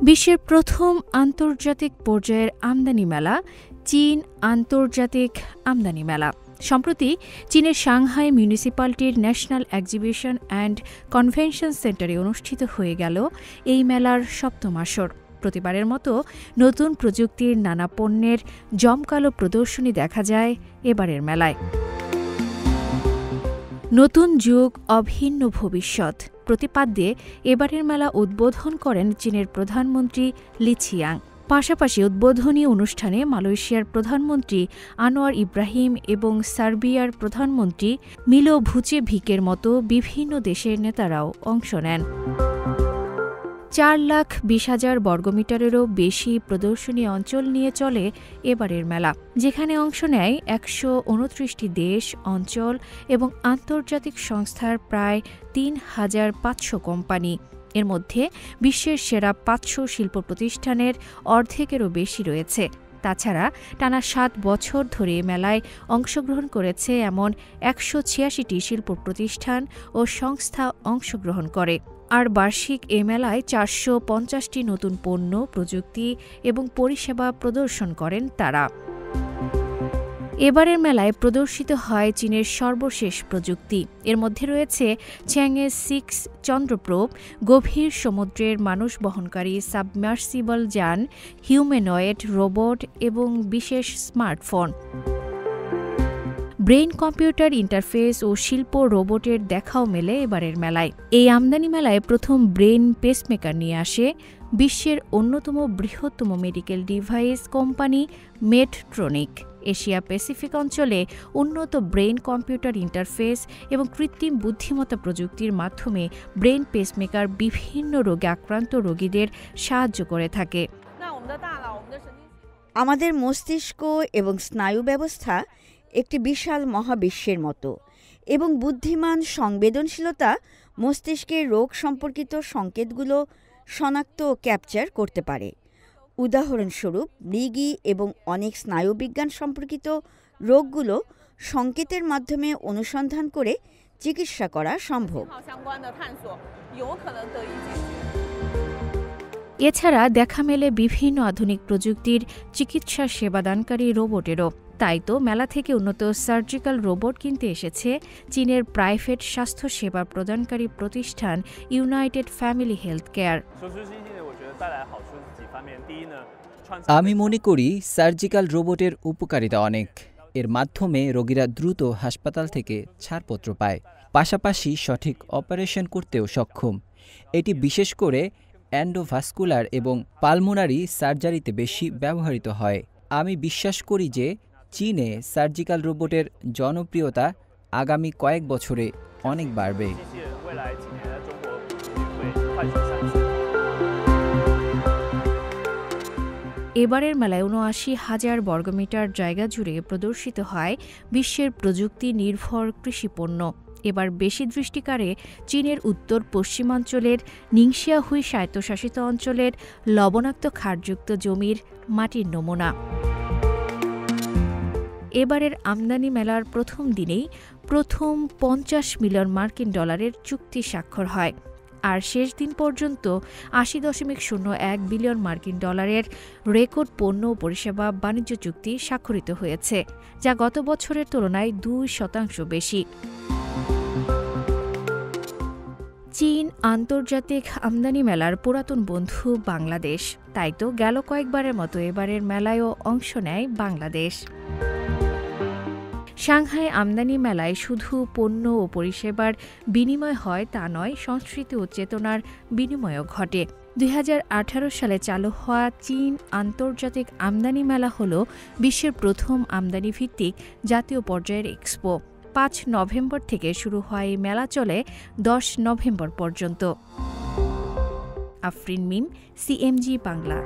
বিশ্বের প্রথম আন্তর্জাতিক পর্যায়ের আমদানি মেলা চীন আন্তর্জাতিক আমদানি মেলা সম্প্রতি চীনের সাংহাই মিউনিসিপ্যালিটির ন্যাশনাল এক্সিবিশন অ্যান্ড কনভেনশন সেন্টারে অনুষ্ঠিত হয়ে গেল এই মেলার সপ্তম আসর। প্রতিবারের মতো নতুন প্রযুক্তির নানা পণ্যের জমকালো প্রদর্শনী দেখা যায় এবারের মেলায়। নতুন যুগ, অভিন্ন ভবিষ্যৎ প্রতিপাদ্যে এবারের মেলা উদ্বোধন করেন চীনের প্রধানমন্ত্রী লি ছিয়াং। পাশাপাশি উদ্বোধনী অনুষ্ঠানে মালয়েশিয়ার প্রধানমন্ত্রী আনোয়ার ইব্রাহিম এবং সার্বিয়ার প্রধানমন্ত্রী মিলো ভুচেভিকের মতো বিভিন্ন দেশের নেতারাও অংশ নেন। 4,20,000 বর্গমিটারেরও বেশি প্রদর্শনী অঞ্চল নিয়ে চলে এবারের মেলা, যেখানে অংশ নেয় 129টি দেশ, অঞ্চল এবং আন্তর্জাতিক সংস্থার প্রায় 3,500 কোম্পানি। এর মধ্যে বিশ্বের সেরা 500 শিল্প প্রতিষ্ঠানের অর্ধেকেরও বেশি রয়েছে। তাছাড়া টানা 7 বছর ধরে মেলায় অংশগ্রহণ করেছে এমন 186টি শিল্প প্রতিষ্ঠান ও সংস্থা অংশগ্রহণ করে। আর বার্ষিক এ মেলায় 450টি নতুন পণ্য, প্রযুক্তি এবং পরিষেবা প্রদর্শন করেন তারা। এবারের মেলায় প্রদর্শিত হয় চীনের সর্বশেষ প্রযুক্তি। এর মধ্যে রয়েছে চ্যাংয়ে 6 চন্দ্রপ্রোব, গভীর সমুদ্রের মানুষ বহনকারী সাবমার্সিবল যান, হিউম্যানয়েড রোবট এবং বিশেষ স্মার্টফোন। ব্রেইন কম্পিউটার ইন্টারফেস ও শিল্প রোবটের দেখাও মেলে এবারের মেলায়। এই আমদানি মেলায় প্রথম ব্রেইন পেসমেকার নিয়ে আসে বিশ্বের অন্যতম বৃহত্তম medical device company Medtronic. Asia Pacific অঞ্চলে উন্নত ব্রেইন কম্পিউটার ইন্টারফেস এবং কৃত্রিম বুদ্ধিমত্তা প্রযুক্তির মাধ্যমে ব্রেইন পেসমেকার বিভিন্ন রোগে আক্রান্ত রোগীদের সাহায্য করে থাকে। আমাদের মস্তিষ্ক এবং স্নায়ু ব্যবস্থা একটি বিশাল মহাবিশ্বের মতো, এবং বুদ্ধিমান সংবেদনশীলতা মস্তিষ্কের রোগ সম্পর্কিত সংকেতগুলো শনাক্ত ও ক্যাপচার করতে পারে। উদাহরণস্বরূপ, মৃগী এবং অনেক স্নায়ুবিজ্ঞান সম্পর্কিত রোগগুলো সংকেতের মাধ্যমে অনুসন্ধান করে চিকিৎসা করা সম্ভব। এছাড়া দেখা মেলে বিভিন্ন আধুনিক প্রযুক্তির চিকিৎসা সেবাদানকারী রোবটেরও। তাই তো মেলা থেকে উন্নত সার্জিক্যাল রোবট কিনতে এসেছে চীনের প্রাইভেট স্বাস্থ্যসেবা প্রদানকারী প্রতিষ্ঠান ইউনাইটেড ফ্যামিলি হেলথ কেয়ার। আমি মনে করি সার্জিক্যাল রোবটের উপকারিতা অনেক। এর মাধ্যমে রোগীরা দ্রুত হাসপাতাল থেকে ছাড়পত্র পায়, পাশাপাশি সঠিক অপারেশন করতেও সক্ষম। এটি বিশেষ করে এন্ডোভাস্কুলার এবং পালমোনারি সার্জারিতে বেশি ব্যবহৃত হয়। আমি বিশ্বাস করি যে চীনে সার্জিক্যাল রোবটের জনপ্রিয়তা আগামী কয়েক বছরে অনেক বাড়বে। এবারের মেলায় ৭৯,০০০ বর্গমিটার জায়গা জুড়ে প্রদর্শিত হয় বিশ্বের প্রযুক্তি নির্ভর কৃষিপণ্য। এবার বেশি দৃষ্টি কাড়ে চীনের উত্তর পশ্চিমাঞ্চলের নিংশিয়াহুই স্বায়ত্তশাসিত অঞ্চলের লবণাক্ত ক্ষারযুক্ত জমির মাটির নমুনা। এবারের আমদানি মেলার প্রথম দিনেই প্রথম $50 মিলিয়ন চুক্তি স্বাক্ষর হয়, আর শেষ দিন পর্যন্ত $৮০.01 বিলিয়ন রেকর্ড পণ্য ও পরিষেবা বাণিজ্য চুক্তি স্বাক্ষরিত হয়েছে, যা গত বছরের তুলনায় 2% বেশি। চীন আন্তর্জাতিক আমদানি মেলার পুরাতন বন্ধু বাংলাদেশ, তাই তো গেল কয়েকবারের মতো এবারের মেলায়ও অংশ নেয় বাংলাদেশ। সাংহাই আমদানি মেলায় শুধু পণ্য ও পরিষেবার বিনিময় হয় তা নয়, সংস্কৃতি ও চেতনার বিনিময়ও ঘটে। 2018 সালে চালু হওয়া চীন আন্তর্জাতিক আমদানি মেলা হল বিশ্বের প্রথম আমদানিভিত্তিক জাতীয় পর্যায়ের এক্সপো। 5 নভেম্বর থেকে শুরু হয় এই মেলা চলে 10 নভেম্বর পর্যন্ত। আফরিন মিম, CMG বাংলা।